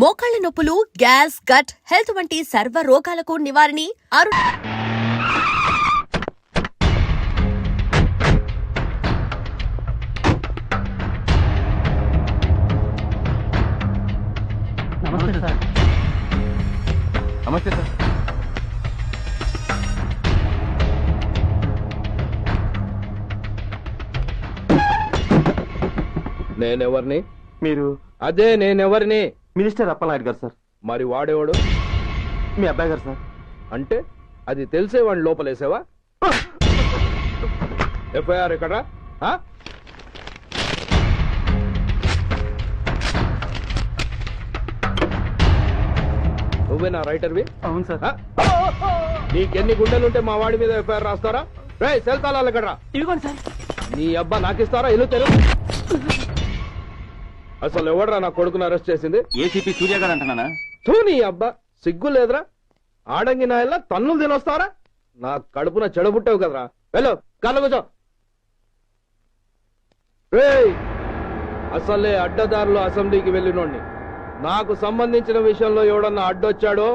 మోకాళ్ల నొప్పులు, gas, gut health వంటి సర్వ రోగాలకు నివారణి నమస్తే సార్. నమస్తే సార్. నేనెవరిని? మీరు అదే నేనెవరిని? మినిస్టర్ అప్పలనాయుడు గారు సార్. మరి వాడేవాడు? మీ అబ్బాయి గారు సార్. అంటే అది తెలిసేవాడిని లోపలేసావా? ఎఫ్ఐఆర్ ఎక్కడ? నువ్వే నా రైటర్వి? అవును సార్. నీకెన్ని గుండెలుంటే మా వాడి మీద ఎఫ్ఐఆర్ రాస్తారా? రే సెల్ తాళాలు ఎక్కడ్రా? ఇదిగోండి సార్. నీ అబ్బా నాకిస్తారా? ఇల్లు తెలు. అసలు ఎవడ్రా నా కొడుకును అరెస్ట్ చేసింది? ఏసీపీ సూర్య గారు అంటున్నానా? తూ నీ అబ్బా సిగ్గు లేదురా? ఆడంగి నాయల్లా తన్నులు తినొస్తారా? నా కడుపున చెడబుట్టావు కదరా. వెళ్ళు కాళ్ళ కూర్చో. అసలే అడ్డదారులు అసెంబ్లీకి వెళ్ళినోడిని. నాకు సంబంధించిన విషయంలో ఎవడన్నా అడ్డొచ్చాడో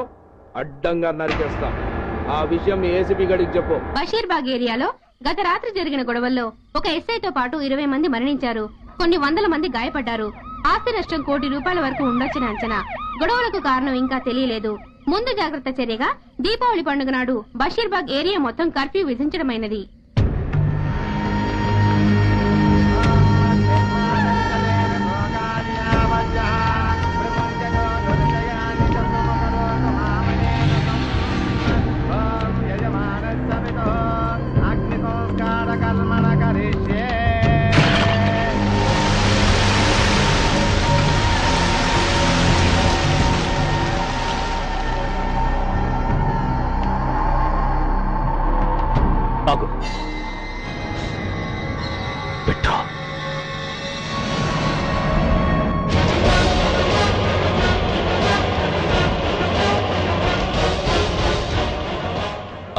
అడ్డంగా నరికేస్తా. ఆ విషయం ఏసీపీ గడికి చెప్పు. బషీర్బాగ్ ఏరియాలో గత రాత్రి జరిగిన గొడవల్లో ఒక ఎస్ఐతో పాటు 20 మంది మరణించారు. కొన్ని వందల మంది గాయపడ్డారు. ఆస్తి నష్టం ₹1 కోటి వరకు ఉండొచ్చిన అంచనా. గొడవలకు కారణం ఇంకా తెలియలేదు. ముందు జాగ్రత్త చర్యగా దీపావళి పండుగ నాడు బషీర్బాగ్ ఏరియా మొత్తం కర్ఫ్యూ విధించడమైనది.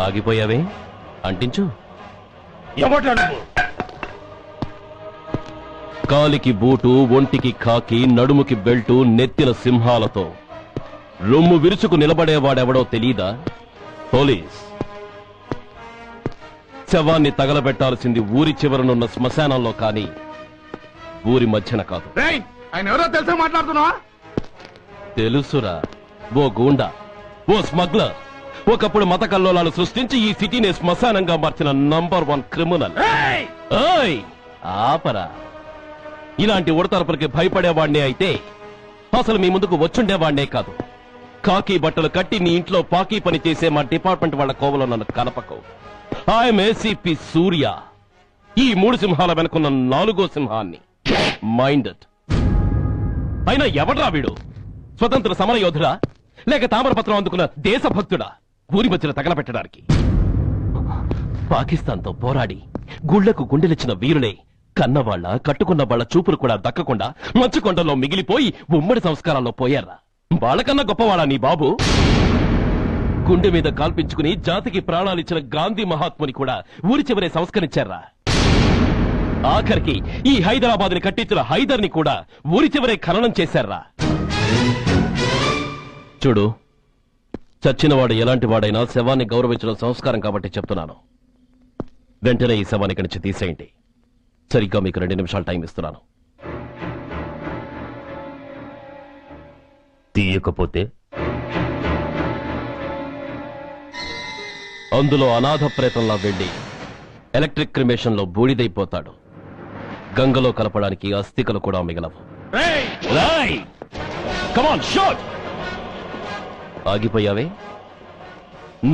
ఆగిపోయావే, అంటించు. కాలికి బూటు, ఒంటికి కాకి, నడుముకి బెల్టు, నెత్తిన సింహాలతో రొమ్ము విరుచుకు నిలబడేవాడెవడో తెలీదా? పోలీస్. శవాన్ని తగలబెట్టాల్సింది ఊరి చివరనున్న శ్మశానంలో కాని ఊరి మధ్యన కాదు. ఆయన ఎవరో తెలుసా మాట్లాడుతున్నావా? తెలుసురా. ఓ గూండా, ఓ స్మగ్లర్, ఒకప్పుడు మత కల్లోలాలు సృష్టించి ఈ సిటీని శ్మశానంగా మార్చిన నంబర్ 1 క్రిమినల్. ఆపరా. ఇలాంటి ఉడతరపులకి భయపడేవాడినే అయితే అసలు మీ ముందుకు వచ్చుండేవాడినే కాదు. కాకి బట్టలు కట్టి నీ ఇంట్లో పాకీ పని చేసే మా డిపార్ట్మెంట్ వాళ్ళ కోవలో నన్ను కలపకు. ఐఎమ్ ఏసీపీ సూర్య. ఈ 3 సింహాల వెనుకున్న 4వ సింహాన్ని. మైండెడ్. అయినా ఎవడ్రా వీడు? స్వతంత్ర సమర యోధుడా లేక తామరపత్రం అందుకున్న దేశభక్తుడా ఊరి మధ్యలో తగలబెట్టడానికి? పాకిస్తాన్తో పోరాడి గుళ్లకు గుండెలిచ్చిన వీరులే కన్నవాళ్ల, కట్టుకున్న వాళ్ల చూపులు కూడా దక్కకుండా మంచుకొండలో మిగిలిపోయి ఉమ్మడి సంస్కారాల్లో పోయారా? వాళ్ళకన్నా గొప్పవాడా నీ బాబు? గుండె మీద కాల్పించుకుని జాతికి ప్రాణాలిచ్చిన గాంధీ మహాత్ముని కూడా ఊరి చివరే సంస్కరించారా? ఆఖరికి ఈ హైదరాబాద్ ని కట్టించిన హైదర్ ని కూడా ఊరి చివరే ఖననం చేశారా? చూడు, చచ్చినవాడు ఎలాంటి వాడైనా శవాన్ని గౌరవించడం సంస్కారం కాబట్టి చెప్తున్నాను. వెంటనే ఈ శవాన్ని ఇక్కడి నుంచి తీసేయండి. సరిగ్గా మీకు 2 నిమిషాలు టైం ఇస్తున్నాను. తీయకపోతే అందులో అనాథ ప్రేతంలా వెళ్లి ఎలక్ట్రిక్ క్రిమేషన్ లో బూడిదైపోతాడు. గంగలో కలపడానికి అస్థికలు కూడా మిగలవు. ఆగిపోయావే?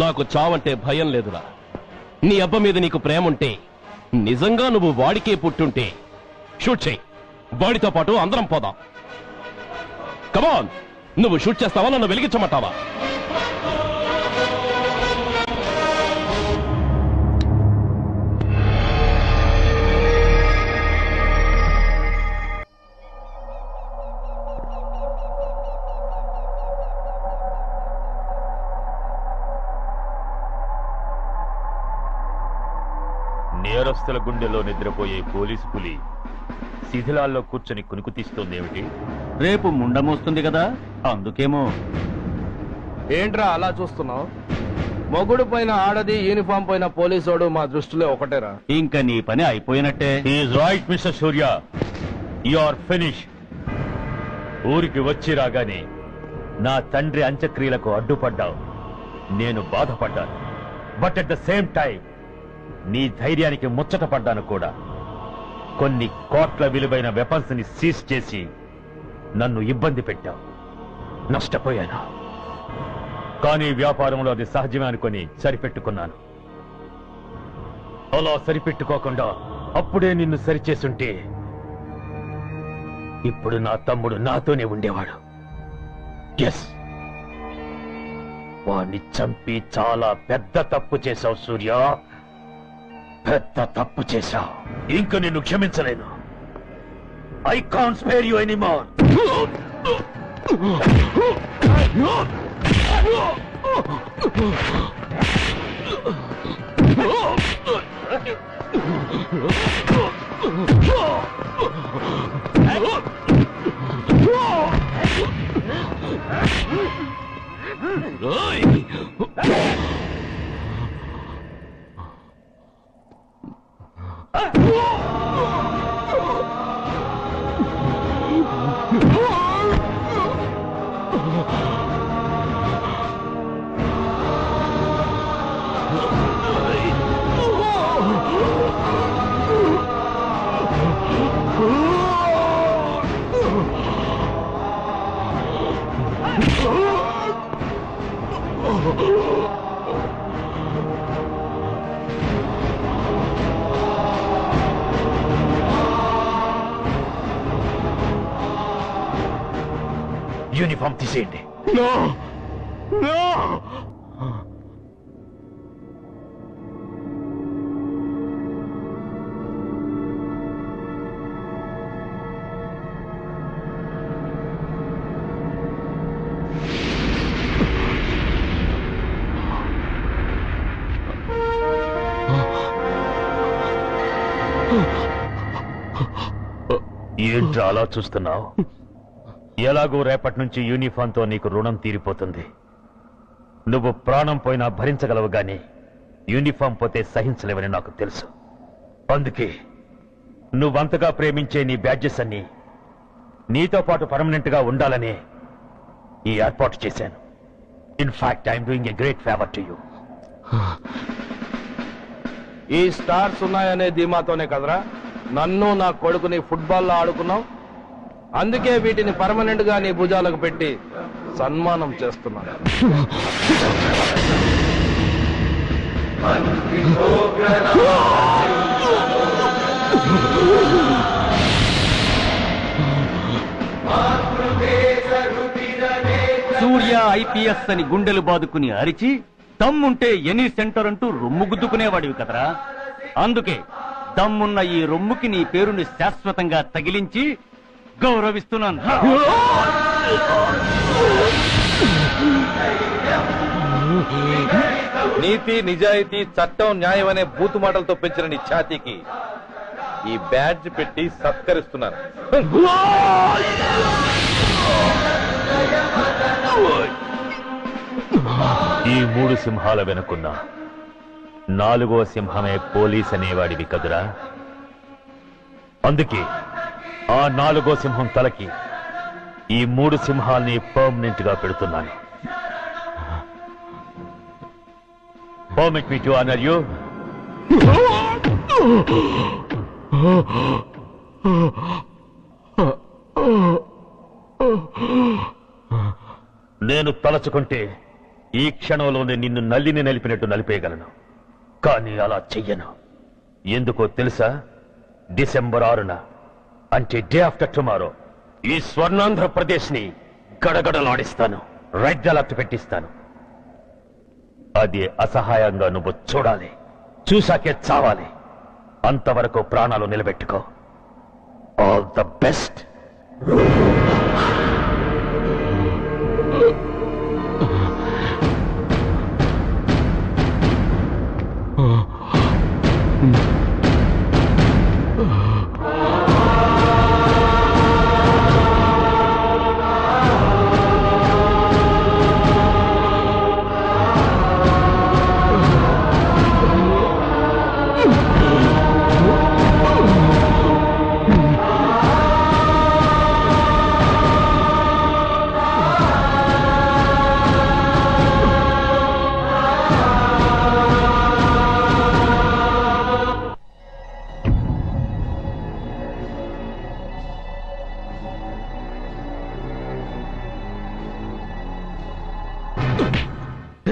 నాకు చావంటే భయం లేదురా. నీ అబ్బ మీద నీకు ప్రేమ ఉంటే, నిజంగా నువ్వు వాడికే పుట్టుంటే షూట్ చేయి. వాడితో పాటు అందరం పోదాం. కమాన్. నువ్వు షూట్ చేస్తావా, నన్ను వెలిగించమంటావా? నేరస్తుల గుండెలో నిద్రపోయే పోలీసు పులి శిథిలాల్లో కూర్చొని కునుకు తీస్తోందేమిటి? రేపు ముండమోస్తుంది కదా అందుకేమో. ఏంట్రా అలా చూస్తున్నావు? మొగుడు పైన ఆడది, యూనిఫామ్ పైన పోలీసోడు మా దృష్టిలో ఒకటేరా. ఇంకా నీ పని అయిపోయినట్టే. Right mister Surya, you are finish. ఊరికి వచ్చి రాగానే నా తండ్రి అంత్యక్రియలకు అడ్డుపడ్డావు. నేను బాధపడ్డాను. But at the same time నీ ధైర్యానికి ముచ్చట పడ్డాను కూడా. కొన్ని కోట్ల విలువైన వెపన్స్ ని సీజ్ చేసి నన్ను ఇబ్బంది పెట్టావు. నష్టపోయాను. కానీ వ్యాపారంలో అది సహజమే అనుకుని సరిపెట్టుకున్నాను. అలా సరిపెట్టుకోకుండా అప్పుడే నిన్ను సరిచేస్తుంటే ఇప్పుడు నా తమ్ముడు నాతోనే ఉండేవాడు. ఎస్, వాణ్ణి చంపి చాలా పెద్ద తప్పు చేశావు సూర్య. పెద్ద తప్పు చేశావు. ఇంక నిన్ను క్షమించలేను. I can't spare you anymore. Uniform తీసేయండి. ఏంట్రా అలా చూస్తున్నావు? ఎలాగో రేపటి నుంచి యూనిఫామ్తో నీకు రుణం తీరిపోతుంది. నువ్వు ప్రాణం పోయినా భరించగలవు గాని యూనిఫామ్ పోతే సహించలేవని నాకు తెలుసు. అందుకే నువ్వంతగా ప్రేమించే నీ బ్యాడ్జెస్ అన్ని నీతో పాటు పర్మనెంట్ గా ఉండాలని ఈ ఏర్పాటు చేశాను. In fact I'm doing a great favour to you. ఈ స్టార్స్ ఉన్నాయనే ధీమాతోనే కదరా నన్ను నా కొడుకుని ఫుట్బాల్లో ఆడుకున్నావు. అందుకే వీటిని పర్మనెంట్ గా నీ భుజాలకు పెట్టి సన్మానం చేస్తున్నాను. సూర్య ఐపీఎస్ అని గుండెలు బాదుకుని అరిచి దమ్ముంటే ఎనీ సెంటర్ అంటూ రొమ్ము గుద్దుకునేవాడివి కదరా. అందుకే దమ్మున్న ఈ రొమ్ముకి నీ పేరుని శాశ్వతంగా తగిలించి గౌరవిస్తున్నాను. నీతి, నిజాయితీ, చట్టం, న్యాయం అనే బూతు మాటలతో పెంచిన నీ ఛాతీకి ఈ బ్యాడ్జ్ పెట్టి సత్కరిస్తున్నాను. ఈ 3 సింహాల వెనుకున్న 4వ సింహమే పోలీస్ అనేవాడివి కదురా. అందుకే ఆ 4వ సింహం తలకి ఈ 3 సింహాల్ని పర్మనెంట్ గా పెడుతున్నాను. Permit me to honour you. నేను తలచుకుంటే ఈ క్షణంలోనే నిన్ను నల్లిని నలిపినట్టు నలిపేయగలను. కానీ అలా చెయ్యను. ఎందుకో తెలుసా? డిసెంబర్ 6న అంటే డే ఆఫ్టర్ టుమారో ఈ స్వర్ణాంధ్రప్రదేశ్ ని గడగడలాడిస్తాను. రెడ్ అలర్ట్ పెట్టిస్తాను. అది అసహాయంగా నువ్వు చూడాలి. చూశాకే చావాలి. అంతవరకు ప్రాణాలు నిలబెట్టుకో. All the best.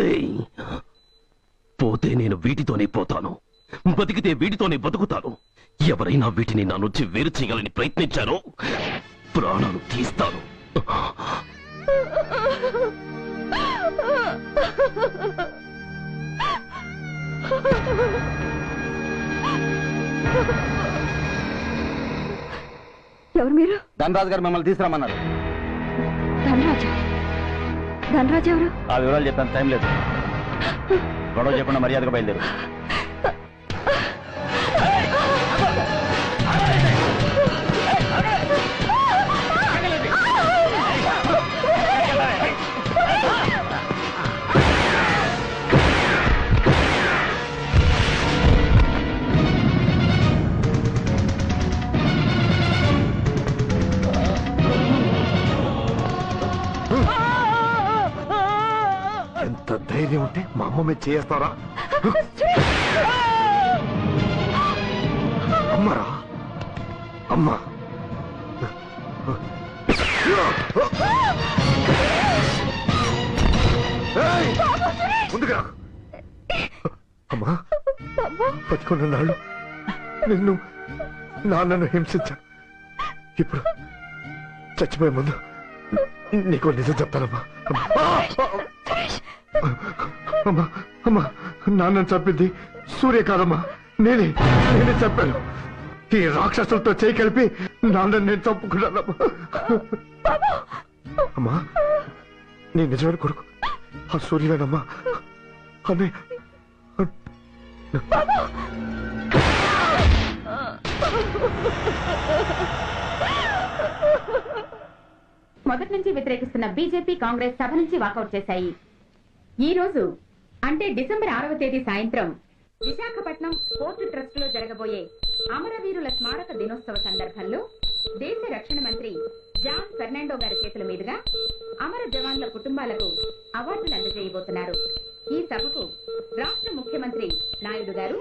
ఏయ్! పోతే నేను వీటితోనే పోతాను, బతికితే వీటితోనే బతుకుతాను. ఎవరైనా వీటిని నా నుంచి వేరు చేయాలని ప్రయత్నించారో ప్రాణాలు తీస్తాను. ఎవరు మీరు? ధనరాజు గారు మిమ్మల్ని తీసుకురమ్మన్నారు. ధనరాజా? ధనరాజు ఎవరు? ఆ వివరాలు చెప్పాను, టైం లేదు. గొడవ చెప్పకుండా మర్యాదగా బయలుదేరు. ఎంత ధైర్యం ఉంటే మా అమ్మ మీద చేస్తారా? అమ్మరా అమ్మా, ముందుగా అమ్మా, బతికున్న నాళ్ళు నిన్ను నాన్నను హింసించాను. ఇప్పుడు చచ్చిపోయే ముందు నీకు నిజం చెప్తానమ్మా. అమ్మా అమ్మా, నాన్నను చంపింది సూర్య కాదమ్మా, నేనే చెప్పాను. ఈ రాక్షసులతో చేయి కలిపి నాన్నని నేను చంపుకున్నానమ్మా. అమ్మా, నీ నిజమైన కొడుకు ఆ సూర్యువేనమ్మా. అనే మొదటి నుంచి వ్యతిరేకిస్తున్న బీజేపీ, కాంగ్రెస్ సభ నుంచి వాకౌట్ చేశాయి. ఈ రోజు అంటే డిసెంబర్ 6వ తేదీ సాయంత్రం విశాఖపట్నం పోర్టు ట్రస్ట్ లో జరగబోయే అమరవీరుల స్మారక దినోత్సవ సందర్భంలో దేశ రక్షణ మంత్రి జాన్ ఫెర్నాండో గారి చేతుల మీదుగా అమర జవాన్ల కుటుంబాలకు అవార్డులు అందజేయబోతున్నారు. ఈ సభకు రాష్ట్ర ముఖ్యమంత్రి నాయుడు గారు,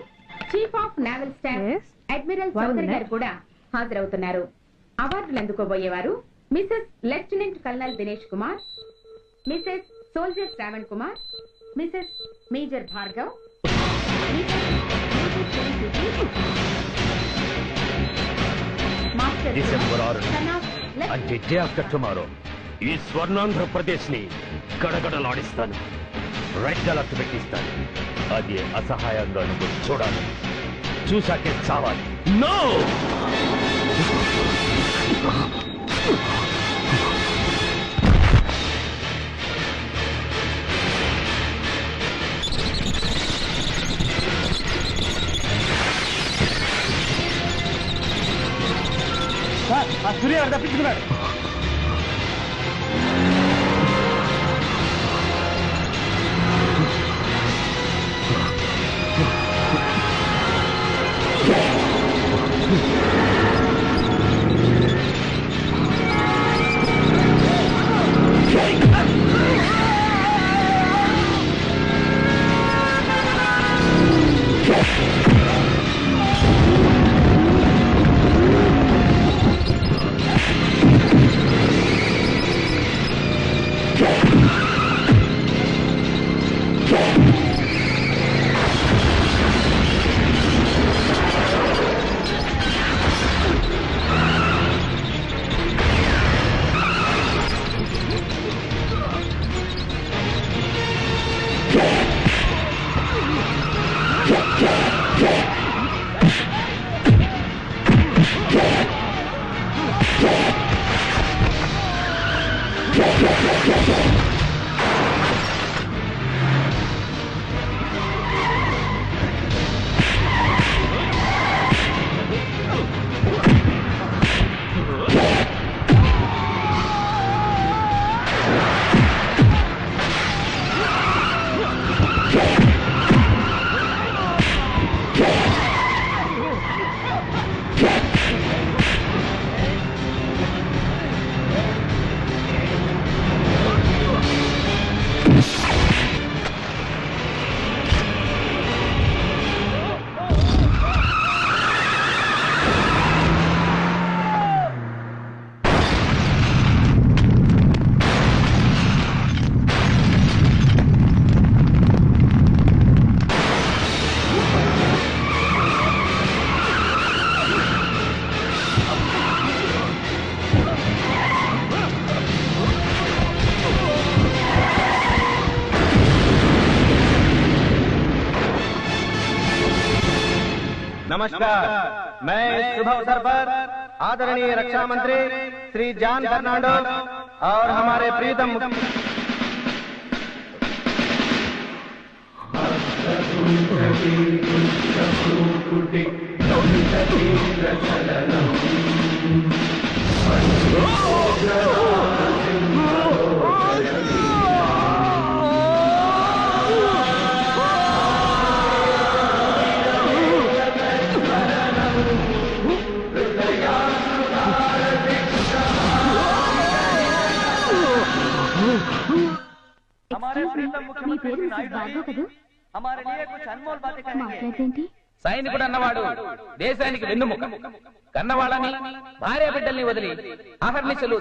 chief of naval staff admiral Chaudhary గారు కూడా హాజరవుతున్నారు. అవార్డులు అందుకోబోయేవారు Mrs lieutenant colonel Dinesh Kumar, Mrs soldier Shravan Kumar, Mrs major Bhargav, December 6 అంటే డే ఆఫ్టర్ టుమారో ఈ స్వర్ణాంధ్రప్రదేశ్ ని గడగడలాడిస్తాను. రెడ్ అలర్ట్ పెట్టిస్తాను. అది అసహాయంగా నువ్వు చూడాలి, చూసాకే చావాలి. నో! సూర్య గారు తప్పించుకున్నాడు. नमस्कार। मैं इस शुभ अवसर पर आदरणीय रक्षा मंत्री श्री जॉन फर्नांडो और हमारे प्रीतम మీ పేరు మిసెస్ భార్గవ్ కదా? మాట్లాడేంటి? సైనికుడు అన్నవాడు దేశానికి వెన్నుముక. కన్నవాళ్ళని భార్య బిడ్డల్ని వదిలి అహర్నిశలు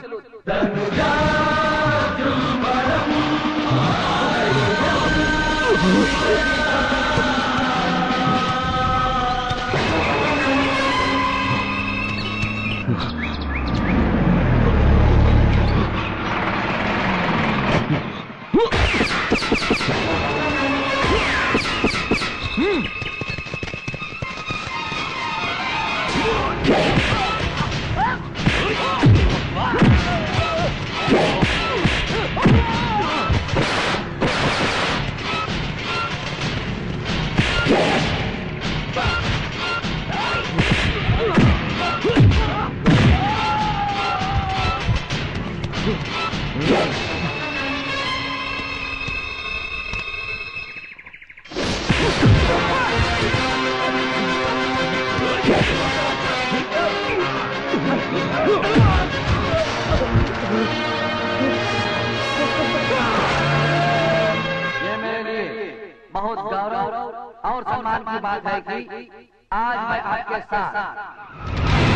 बहुत गौरव और सम्मान की बात है कि आज मैं आपके साथ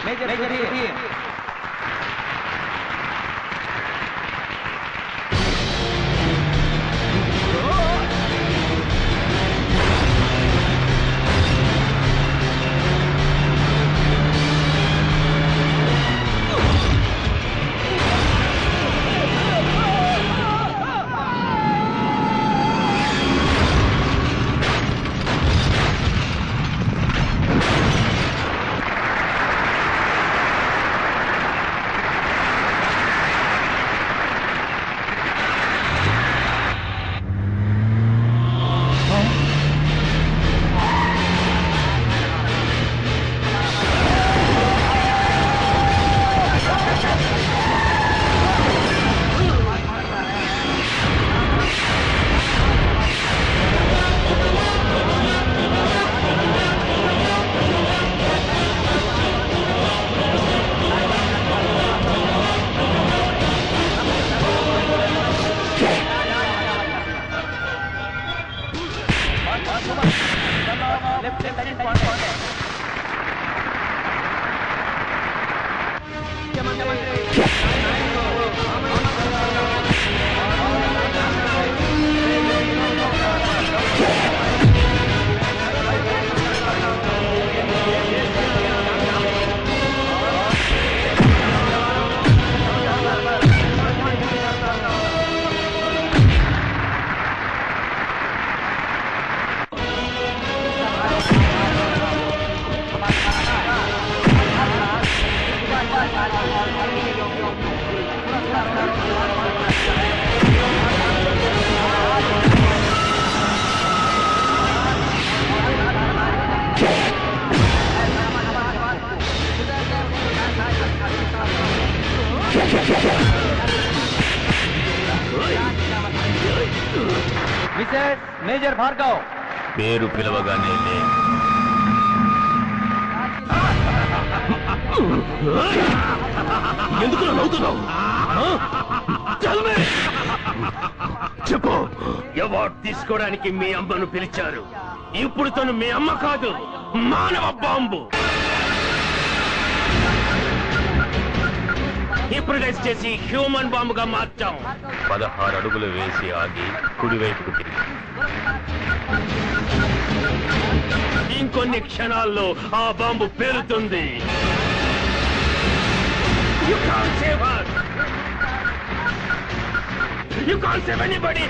मेजर मिसेस मेजर भार्गव పేరు పిలవగానే లే. ఎందుకు నవ్వుతున్నావు? చెప్పు ఎవరు రిపోర్ట్ తీసుకోవడానికి మీ అమ్మను పిలిచారు. ఇప్పుడు తను మీ అమ్మ కాదు, మానవ బాంబు. హిప్రటైజ్ చేసి హ్యూమన్ బాంబుగా మార్చాం. 16 అడుగులు వేసి ఆగి కుడివైపుకు తిరిగి ఇంకొన్ని క్షణాల్లో ఆ bomb పేలుతుంది. You can't save her. You can't save anybody.